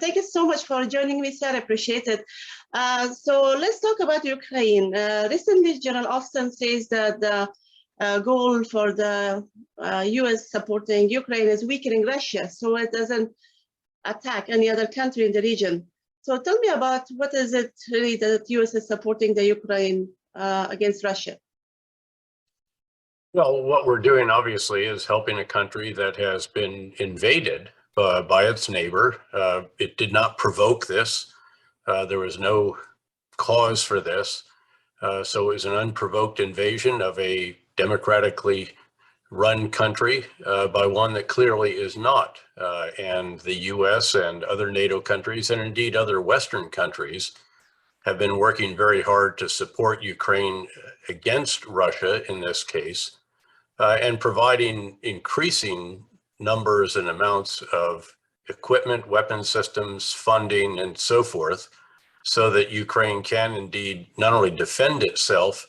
Thank you so much for joining me, sir. I appreciate it. So let's talk about Ukraine. Recently, General Austin says that the goal for the U.S. supporting Ukraine is weakening Russia, so it doesn't attack any other country in the region. So tell me about what is it really that the U.S. is supporting the Ukraine against Russia? Well, what we're doing obviously is helping a country that has been invaded by its neighbor. It did not provoke this. There was no cause for this. So it was an unprovoked invasion of a democratically run country by one that clearly is not. And the US and other NATO countries, and indeed other Western countries, have been working very hard to support Ukraine against Russia in this case, and providing increasing numbers and amounts of equipment, weapon systems, funding, and so forth, so that Ukraine can indeed not only defend itself,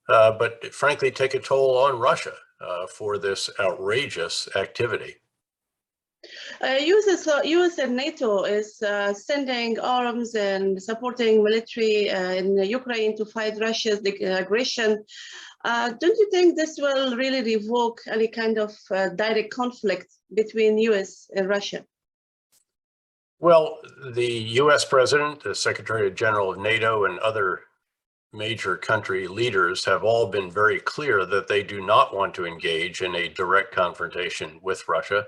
but frankly take a toll on Russia for this outrageous activity. US and NATO is sending arms and supporting military in Ukraine to fight Russia's aggression. Don't you think this will really revoke any kind of direct conflict between US and Russia? Well, the US President, the Secretary General of NATO, and other major country leaders have all been very clear that they do not want to engage in a direct confrontation with Russia.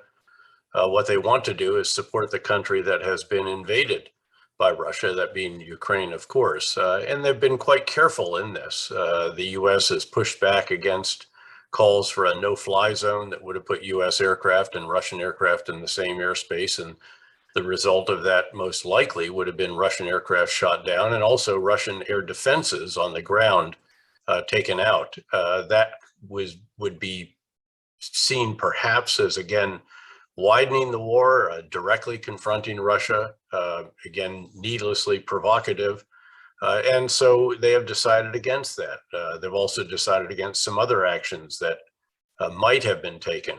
What they want to do is support the country that has been invaded by Russia, that being Ukraine, of course. And they've been quite careful in this. The US has pushed back against calls for a no-fly zone that would have put US aircraft and Russian aircraft in the same airspace. And the result of that most likely would have been Russian aircraft shot down and also Russian air defenses on the ground taken out. That would be seen perhaps as, again, widening the war, directly confronting Russia, again, needlessly provocative. And so they have decided against that. They've also decided against some other actions that might have been taken.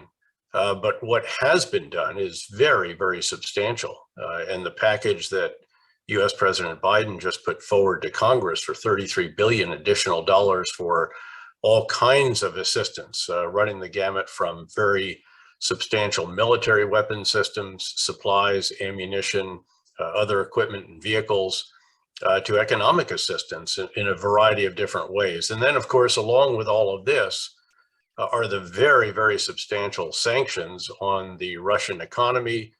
But what has been done is very, very substantial. And the package that US President Biden just put forward to Congress for $33 billion additional dollars for all kinds of assistance, running the gamut from very substantial military weapon systems, supplies, ammunition, other equipment and vehicles, to economic assistance in a variety of different ways. And then, of course, along with all of this, are the very, very substantial sanctions on the Russian economy,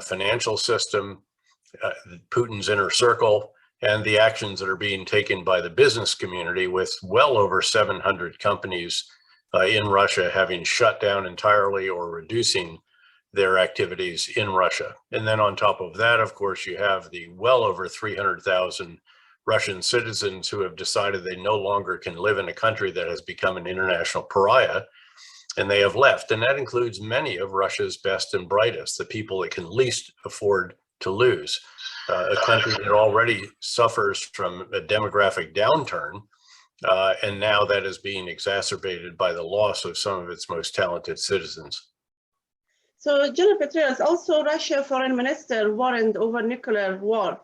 financial system, Putin's inner circle, and the actions that are being taken by the business community, with well over 700 companies in Russia having shut down entirely or reducing their activities in Russia. And then on top of that, of course, you have the well over 300,000 Russian citizens who have decided they no longer can live in a country that has become an international pariah, and they have left. And that includes many of Russia's best and brightest, the people that can least afford to lose. A country that already suffers from a demographic downturn, and now that is being exacerbated by the loss of some of its most talented citizens. So, General Petraeus, also Russia foreign minister warned over nuclear war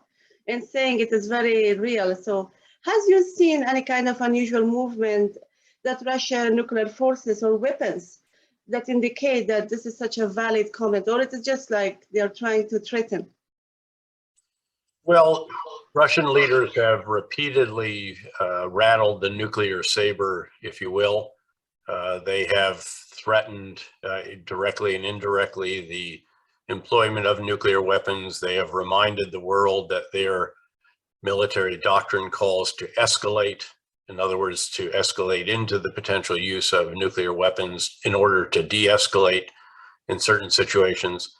and saying it is very real. So has you seen any kind of unusual movement that Russian nuclear forces or weapons that indicate that this is such a valid comment, or it is just like they are trying to threaten? Well, Russian leaders have repeatedly rattled the nuclear saber, if you will. They have threatened directly and indirectly the employment of nuclear weapons. They have reminded the world that their military doctrine calls to escalate. In other words, to escalate into the potential use of nuclear weapons in order to de-escalate in certain situations.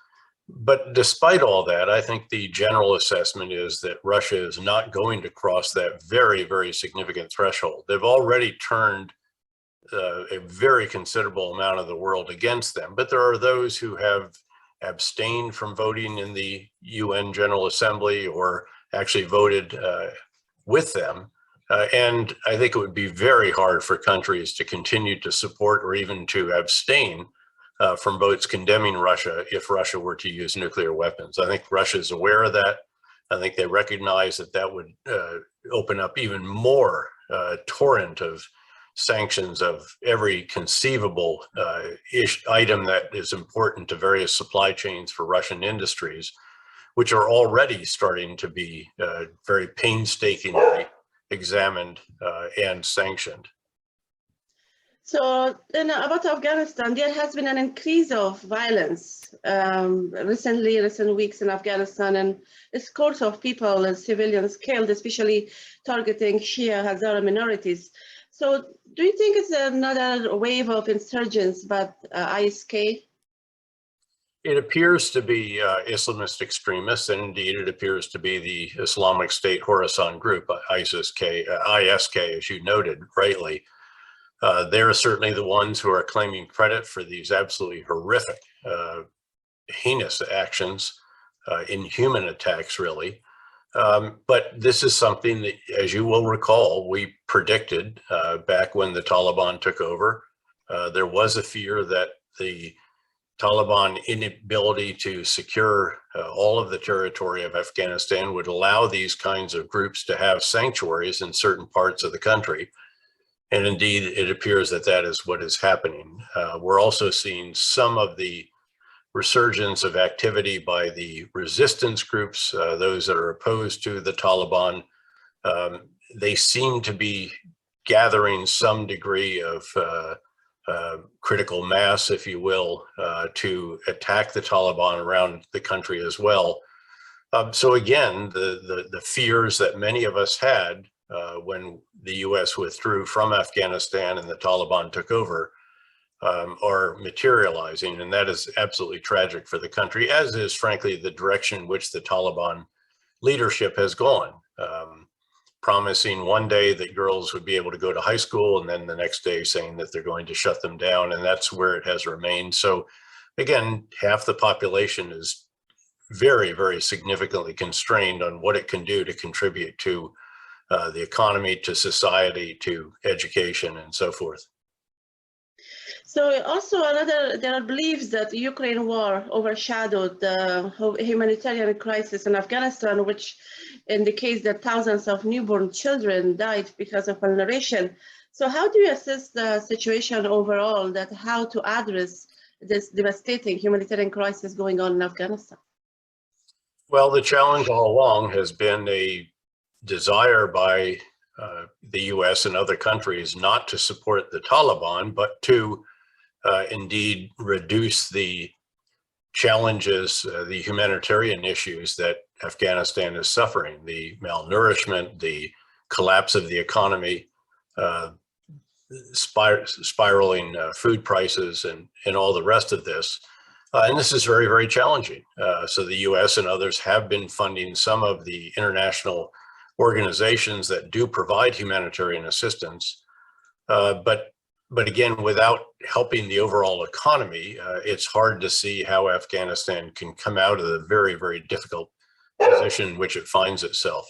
But despite all that, I think the general assessment is that Russia is not going to cross that very, very significant threshold. They've already turned a very considerable amount of the world against them, but there are those who have abstained from voting in the UN General Assembly or actually voted with them. And I think it would be very hard for countries to continue to support or even to abstain from votes condemning Russia if Russia were to use nuclear weapons. I think Russia is aware of that. I think they recognize that that would open up even more torrent of sanctions of every conceivable item that is important to various supply chains for Russian industries, which are already starting to be very painstakingly examined and sanctioned. So about Afghanistan, there has been an increase of violence recent weeks in Afghanistan, and scores of people and civilians killed, especially targeting Shia Hazara minorities. So do you think it's another wave of insurgents, but ISK? It appears to be Islamist extremists, and indeed it appears to be the Islamic State Khorasan group, ISK, as you noted rightly. They're certainly the ones who are claiming credit for these absolutely horrific, heinous actions, inhuman attacks, really. But this is something that, as you will recall, we predicted back when the Taliban took over. There was a fear that the Taliban inability to secure all of the territory of Afghanistan would allow these kinds of groups to have sanctuaries in certain parts of the country. And indeed, it appears that that is what is happening. We're also seeing some of the resurgence of activity by the resistance groups, those that are opposed to the Taliban. They seem to be gathering some degree of critical mass, if you will, to attack the Taliban around the country as well. So again, the fears that many of us had when the US withdrew from Afghanistan and the Taliban took over are materializing, and that is absolutely tragic for the country, as is frankly the direction in which the Taliban leadership has gone, promising one day that girls would be able to go to high school, and then the next day saying that they're going to shut them down, and that's where it has remained. So again, half the population is very, very significantly constrained on what it can do to contribute to the economy, to society, to education, and so forth. So also there are beliefs that the Ukraine war overshadowed the humanitarian crisis in Afghanistan, which indicates that thousands of newborn children died because of malnutrition. So how do you assess the situation overall, that how to address this devastating humanitarian crisis going on in Afghanistan? Well, the challenge all along has been a desire by the US and other countries not to support the Taliban, but to indeed reduce the challenges, the humanitarian issues that Afghanistan is suffering, the malnourishment, the collapse of the economy, spiraling food prices, and all the rest of this. And this is very, very challenging. So the US and others have been funding some of the international organizations that do provide humanitarian assistance. But again, without helping the overall economy, it's hard to see how Afghanistan can come out of the very, very difficult position in which it finds itself.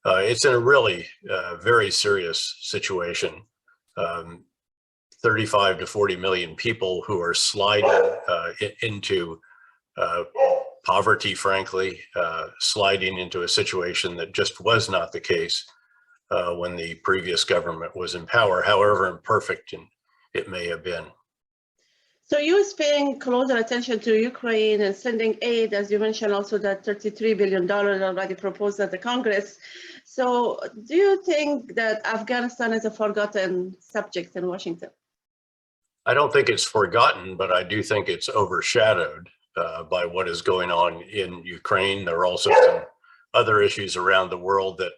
It's in a really very serious situation. 35 to 40 million people who are sliding into poverty, frankly, sliding into a situation that just was not the case when the previous government was in power, however imperfect it may have been. So US paying closer attention to Ukraine and sending aid, as you mentioned, also that $33 billion already proposed at the Congress. So do you think that Afghanistan is a forgotten subject in Washington? I don't think it's forgotten, but I do think it's overshadowed by what is going on in Ukraine. There are also some other issues around the world that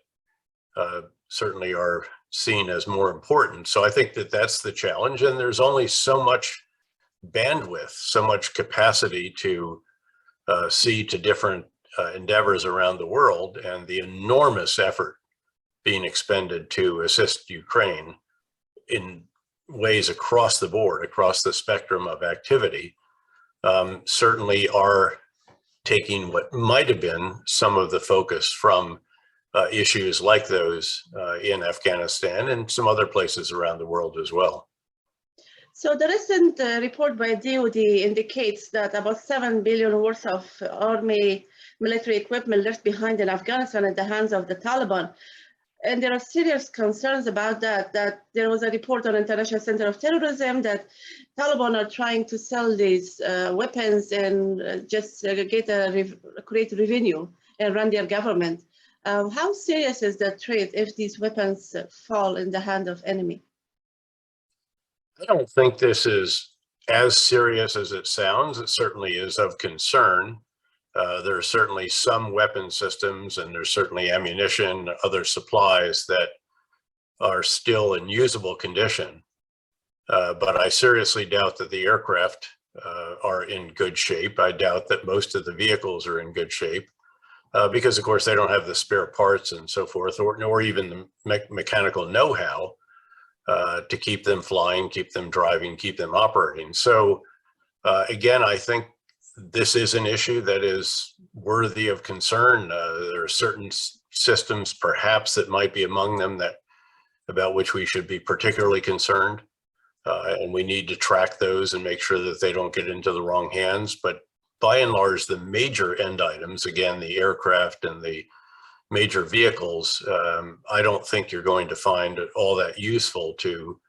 certainly are seen as more important. So I think that that's the challenge, and there's only so much bandwidth, so much capacity to see to different endeavors around the world, and the enormous effort being expended to assist Ukraine in ways across the board, across the spectrum of activity, certainly are taking what might have been some of the focus from issues like those in Afghanistan and some other places around the world as well. So the recent report by DoD indicates that about 7 billion worth of army military equipment left behind in Afghanistan at the hands of the Taliban. And there are serious concerns about that there was a report on International Center of Terrorism that Taliban are trying to sell these weapons and just create revenue and run their government. How serious is that threat if these weapons fall in the hand of enemy? I don't think this is as serious as it sounds. It certainly is of concern. There are certainly some weapon systems, and there's certainly ammunition, other supplies that are still in usable condition. But I seriously doubt that the aircraft are in good shape. I doubt that most of the vehicles are in good shape because, of course, they don't have the spare parts and so forth, nor even the mechanical know-how to keep them flying, keep them driving, keep them operating. So again, I think this is an issue that is worthy of concern. There are certain systems, perhaps, that might be among them about which we should be particularly concerned. And we need to track those and make sure that they don't get into the wrong hands. But by and large, the major end items, again, the aircraft and the major vehicles, I don't think you're going to find all that useful to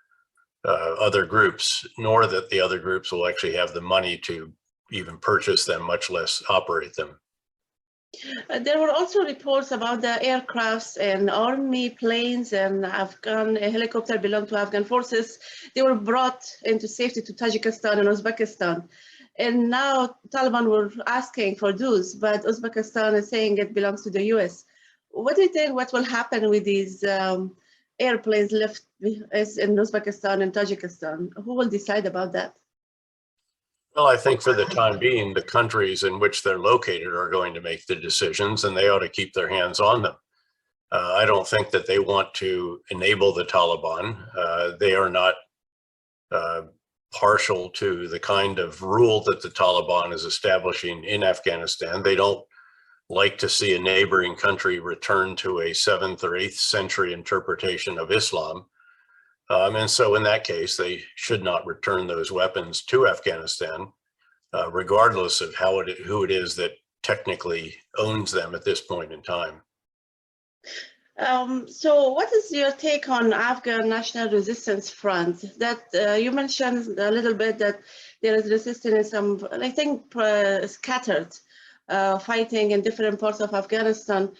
other groups, nor that the other groups will actually have the money to even purchase them, much less operate them. There were also reports about the aircrafts and army planes and Afghan helicopter belonged to Afghan forces. They were brought into safety to Tajikistan and Uzbekistan. And now Taliban were asking for those, but Uzbekistan is saying it belongs to the US. What do you think what will happen with these airplanes left in Uzbekistan and Tajikistan? Who will decide about that? Well, I think for the time being, the countries in which they're located are going to make the decisions, and they ought to keep their hands on them. I don't think that they want to enable the Taliban. They are not partial to the kind of rule that the Taliban is establishing in Afghanistan. They don't like to see a neighboring country return to a 7th or 8th century interpretation of Islam. And so in that case, they should not return those weapons to Afghanistan, regardless of who it is that technically owns them at this point in time. So what is your take on Afghan National Resistance Front? That you mentioned a little bit that there is resistance in some, I think, scattered fighting in different parts of Afghanistan.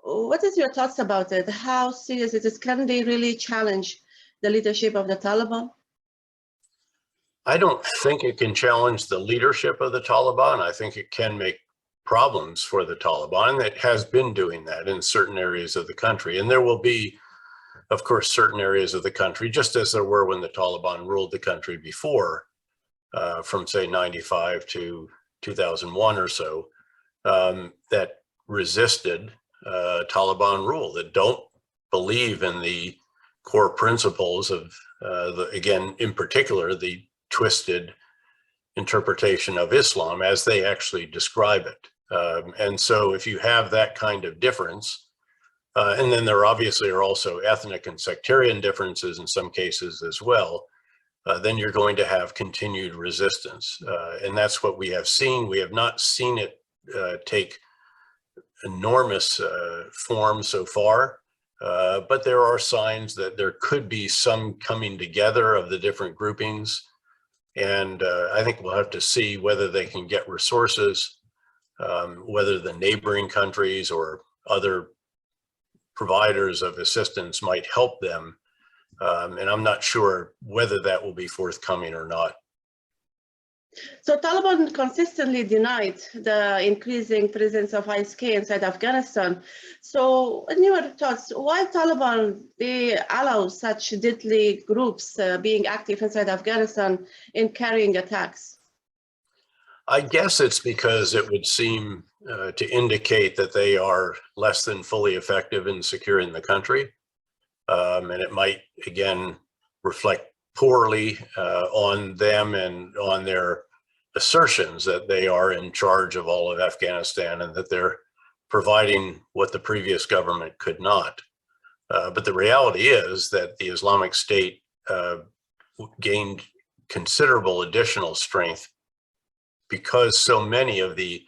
What is your thoughts about it? How serious it is? Can they really challenge the leadership of the Taliban? I don't think it can challenge the leadership of the Taliban. I think it can make problems for the Taliban. It has been doing that in certain areas of the country. And there will be, of course, certain areas of the country, just as there were when the Taliban ruled the country before, from say 95 to 2001 or so, that resisted Taliban rule, that don't believe in the core principles of, again, in particular, the twisted interpretation of Islam as they actually describe it. And so if you have that kind of difference, and then there obviously are also ethnic and sectarian differences in some cases as well, then you're going to have continued resistance. And that's what we have seen. We have not seen it take enormous form so far. But there are signs that there could be some coming together of the different groupings. And I think we'll have to see whether they can get resources, whether the neighboring countries or other providers of assistance might help them. And I'm not sure whether that will be forthcoming or not. So Taliban consistently denied the increasing presence of ISK inside Afghanistan. So in your thoughts, why Taliban, they allow such deadly groups being active inside Afghanistan in carrying attacks? I guess it's because it would seem to indicate that they are less than fully effective in securing the country. And it might, again, reflect poorly on them and on their assertions that they are in charge of all of Afghanistan and that they're providing what the previous government could not. But the reality is that the Islamic State gained considerable additional strength because so many of the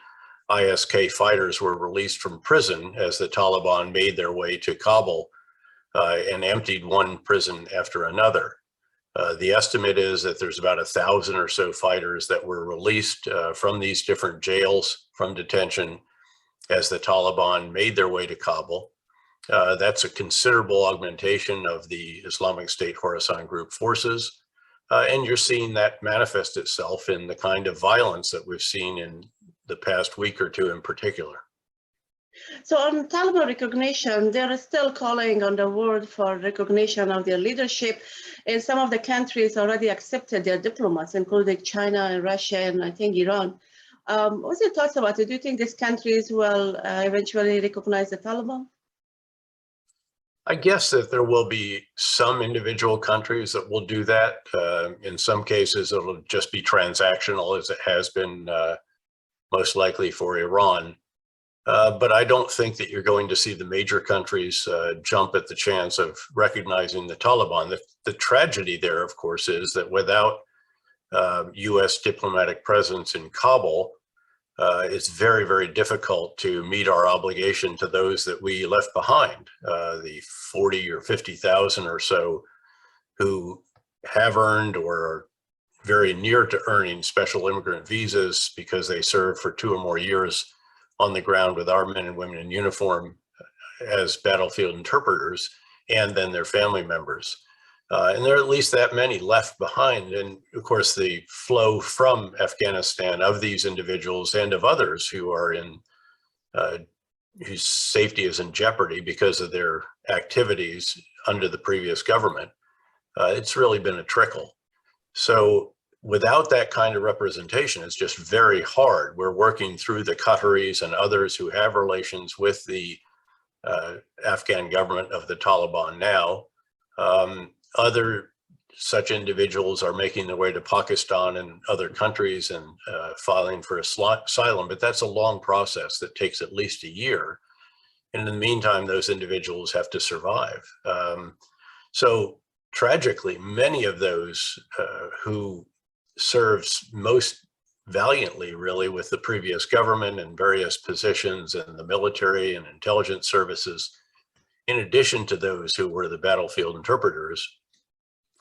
ISK fighters were released from prison as the Taliban made their way to Kabul and emptied one prison after another. The estimate is that there's about 1,000 or so fighters that were released from these different jails from detention as the Taliban made their way to Kabul. That's a considerable augmentation of the Islamic State Khorasan Group forces. And you're seeing that manifest itself in the kind of violence that we've seen in the past week or two in particular. So on Taliban recognition, they're still calling on the world for recognition of their leadership. And some of the countries already accepted their diplomats, including China and Russia and I think Iran. What's your thoughts about it? Do you think these countries will eventually recognize the Taliban? I guess that there will be some individual countries that will do that. In some cases, it'll just be transactional, as it has been most likely for Iran. But I don't think that you're going to see the major countries jump at the chance of recognizing the Taliban. The tragedy there, of course, is that without US diplomatic presence in Kabul, it's very, very difficult to meet our obligation to those that we left behind, the 40 or 50,000 or so who have earned or are very near to earning special immigrant visas because they served for 2 or more years on the ground with our men and women in uniform as battlefield interpreters, and then their family members. And there are at least that many left behind. And of course, the flow from Afghanistan of these individuals and of others who are in, whose safety is in jeopardy because of their activities under the previous government, it's really been a trickle. So without that kind of representation, it's just very hard. We're working through the Qataris and others who have relations with the Afghan government of the Taliban now. Other such individuals are making their way to Pakistan and other countries and filing for asylum, but that's a long process that takes at least a year. And in the meantime, those individuals have to survive. So tragically, many of those who served most valiantly really with the previous government and various positions in the military and intelligence services, in addition to those who were the battlefield interpreters,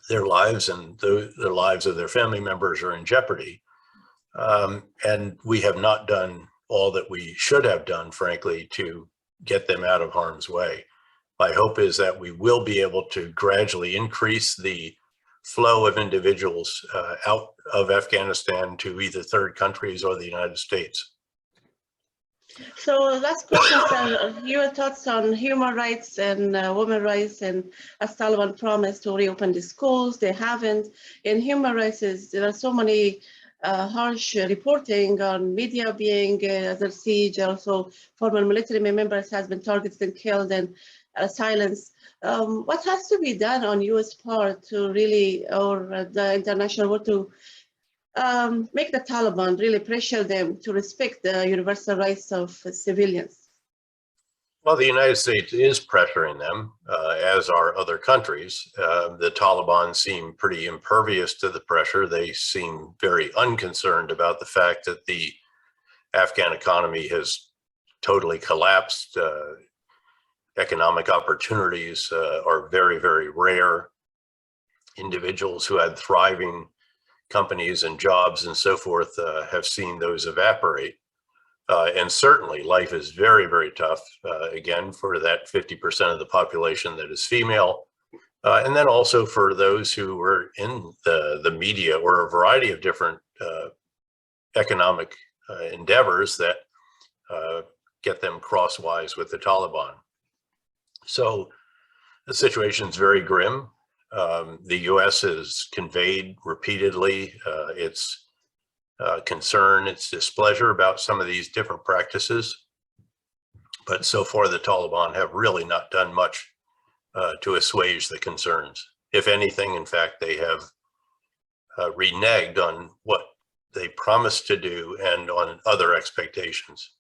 their lives and the lives of their family members are in jeopardy. And we have not done all that we should have done, frankly, to get them out of harm's way. My hope is that we will be able to gradually increase the flow of individuals out of Afghanistan to either third countries or the United States. So last question, sir. Your thoughts on human rights and women's rights, and as Taliban promised to reopen the schools, they haven't. In human rights, there are so many harsh reporting on media being under siege. Also, former military members has been targeted and killed and silenced. What has to be done on U.S. part to really, or the international world to make the Taliban really pressure them to respect the universal rights of civilians? Well, the United States is pressuring them, as are other countries. The Taliban seem pretty impervious to the pressure. They seem very unconcerned about the fact that the Afghan economy has totally collapsed. Economic opportunities are very, very rare. Individuals who had thriving companies and jobs and so forth have seen those evaporate. And certainly life is very, very tough, again, for that 50% of the population that is female. And then also for those who are in the media or a variety of different economic endeavors that get them crosswise with the Taliban. So the situation is very grim. The U.S. has conveyed repeatedly its concern, its displeasure about some of these different practices. But so far, the Taliban have really not done much to assuage the concerns. If anything, in fact, they have reneged on what they promised to do and on other expectations.